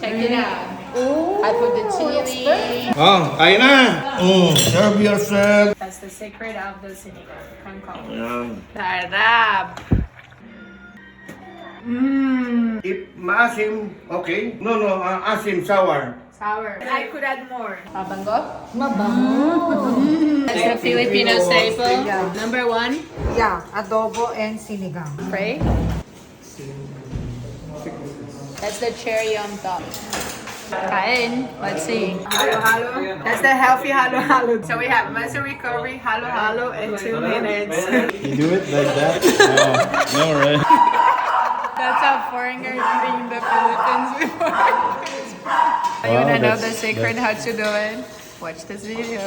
Check it out. I put the chili. Oh, kain na. Serve yourself. That's the secret of the sinigang. Kangkong. Yan. Sarap. If maasim, okay. No, asim, sour. Sour. I could add more. Mabango? That's the Filipino staple. Yeah. Number 1. Yeah, adobo and sinigang. Pray. That's the cherry on top. Kain. Let's see. Halo-halo. That's the healthy halo-halo. So we have muscle recovery, halo-halo, and 2 minutes. You do it like that? No, right? That's how foreigners eating in the Philippines before. You wanna know the secret how to do it? Watch this video.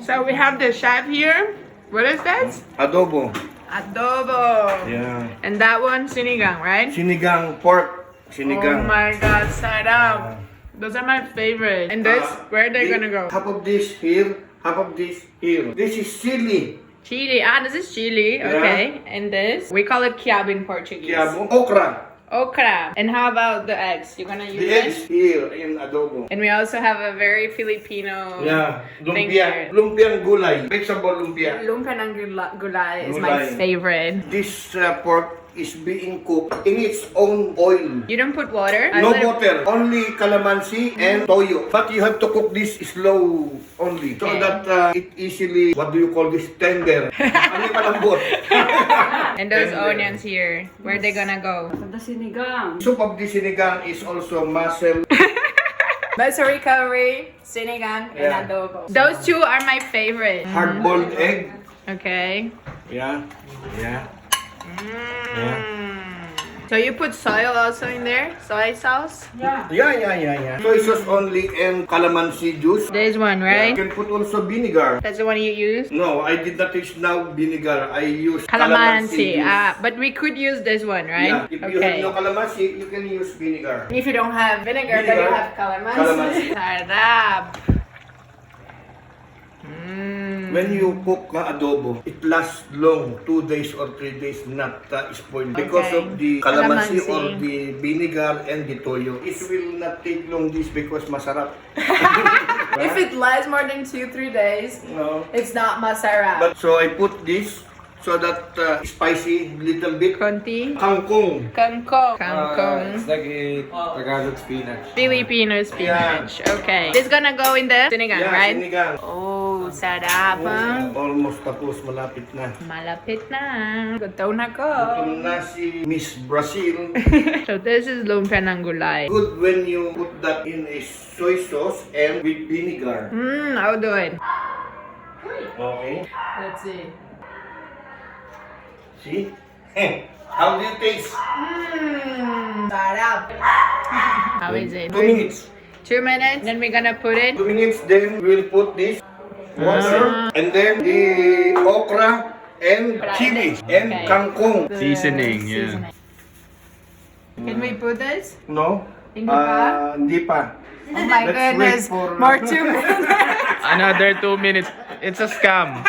So we have the chef here. What is that? Adobo. Adobo. Yeah. And that one, sinigang, right? Sinigang pork. Oh Sinigang. my god, sarap. Those are my favorite. And this, where are they gonna go? Half of this here, half of this here. This is chili. Chili. Ah, this is chili. Okay. And this? We call it kiab in Portuguese. Kiabo. Okra. Okra. And how about the eggs? You're gonna use The it? eggs here in adobo. And we also have a very Filipino Yeah. thing Lumpia. here. Lumpiang gulay. Vegetable lumpia. Lumpia ng gulay is my Gulay. favorite. This pork is being cooked in its own oil. You don't put water? No water, only calamansi and toyo. But you have to cook this slow only. So Okay. that it easily, what do you call this, tender. Ano yung malambot? And those Tender. onions here, where they gonna go? Soup of the sinigang is also muscle. Muscle recovery, sinigang, and Yeah. adobo. Those two are my favorite. Hard-boiled egg. Okay. Yeah. Yeah. So you put soy also in there? Soy sauce? Yeah. Soy sauce only and calamansi juice. This one, You right? can put also vinegar. That's the one you use? No, I did not use now vinegar. I use Calamansi. juice. But we could use this one, Yeah. right? If you have no calamansi, you can use vinegar. If you don't have vinegar, but you Vinegar, have calamansi. calamansi. Sarap. When you cook adobo, it lasts long, 2 days or 3 days, not spoiled. Because Okay. of the calamansi Calamansi. or the vinegar and the toyo. It will not take long this because masarap. If it lasts more than 2-3 days, No. it's not masarap. But so I put this so that spicy little bit. Konti. Kangkong. Kangkong. It's Kangkong. like a Tagalog spinach. Filipino spinach. Okay. This gonna go in the sinigang, Yeah, right? sinigang. Oh, sarap. ah. Almost tapos, malapit na. Malapit na. Gutom na ko. Ito na si Miss Brazil. So this is lumpia ng gulay. Good when you put that in a soy sauce and with vinegar. I'll do it. Okay. Let's see. See? How do you taste? Sarap. How is it? 2 minutes. 2 minutes. Then we're gonna put it. 2 minutes, then we'll put this water and then the okra and chili and Okay. kangkong. The Seasoning, yeah. seasoning. Can we put this? No? Hindi pa? Hindi pa. Oh my Let's goodness. wait for- More 2 minutes. Another 2 minutes. It's a scam.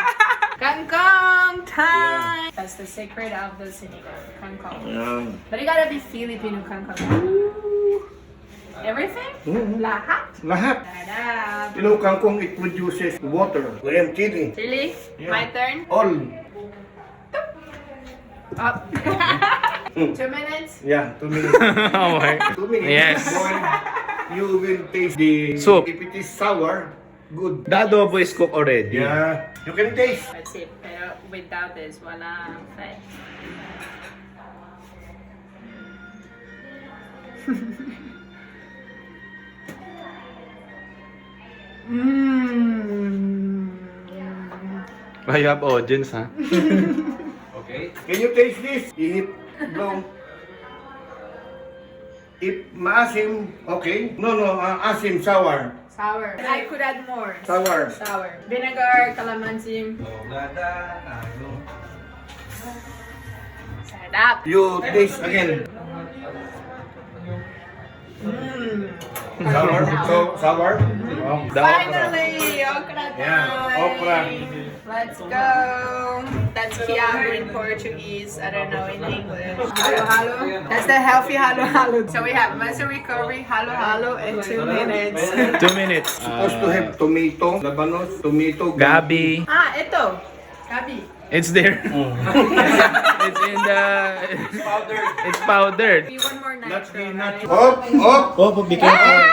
Kangkong time. That's the secret of the sinigang. Kangkong. Ayan. But you gotta be Filipino kangkong. Everything? Lahat? Lahat. Sarap. You know, kangkong, it produces water. Ayan, chili. Chili? Yeah. My turn? All. Up. 2 minutes? Yeah, 2 minutes. Oh my. 2 minutes. Yes. Boil. You will taste the Soup. If it is sour, good. The adobo is cooked already. Yeah, you can taste. That's it. Pero without this, wala fat. Why you have audience, huh? Okay. Can you taste this? If no. If maasim, okay. No, asim, sour. Sour. I could add more. Sour. Sour. Vinegar, calamansi. Sarap. You taste again. Sour. So, sour. Oh, Finally, okra time. Yeah, okra. Let's go. That's That's quiabo in Portuguese. I don't know in English. Halo halo. That's the healthy halo halo. So we have muscle recovery, halo halo, and 2 minutes. 2 minutes. Supposed to have tomato, labanos, tomato, Gabi. Ah, ito. Gabi. It's there. It's in the... It's powdered. You want more nitro, right? Up, up. Oh, be careful.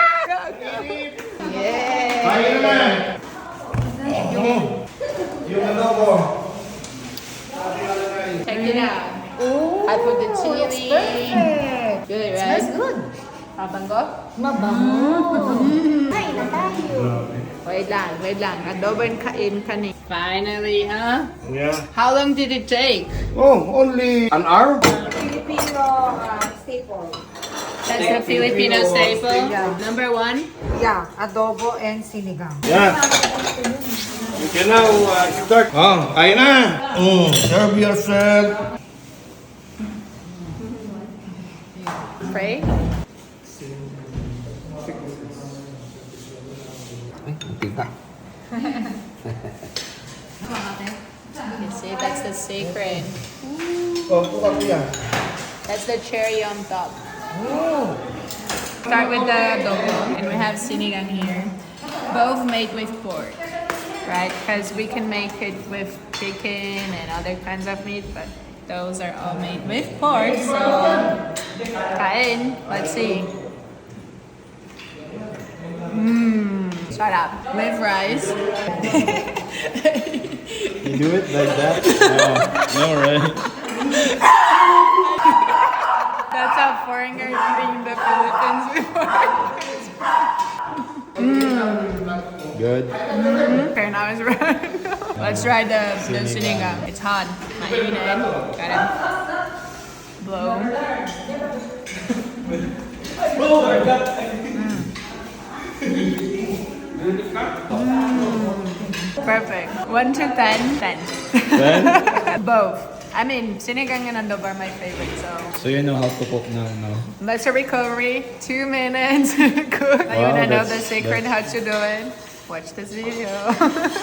Yeah. Yung adobo. Check it out. I put the chili. Perfect. Good, right? Smells good. Mabango? Mabango. Kain na tayo. Wait lang. Adobo and kain kani. Finally, huh? Yeah. How long did it take? Oh, only an hour? Filipino staple. That's the Filipino staple. Yeah. Number 1. Yeah, adobo and sinigang. Yeah. You can now start. Oh, kain na. Serve yourself. Pray. You see, that's the secret. Oh, tuka ko yan. That's the cherry on top. Start with the adobo, and we have sinigang here. Both made with pork, right? Because we can make it with chicken and other kinds of meat, but those are all made with pork. So, kain. Let's see. Shut up. With rice. You do it like that? No, right? That's how foreigners eating the Philippines before. Good. Okay, now it's ready. Let's try the sinigang. It's hot. Mainit. Gotta blow. Perfect. 1 to 10, 10. Then, Both. I mean, sinigang and adobo are my favorite, so. so you know how to cook now, no? Muscle recovery, 2 minutes. Cook. Now you Wow, wanna know the that's- secret how to do it? Watch this video.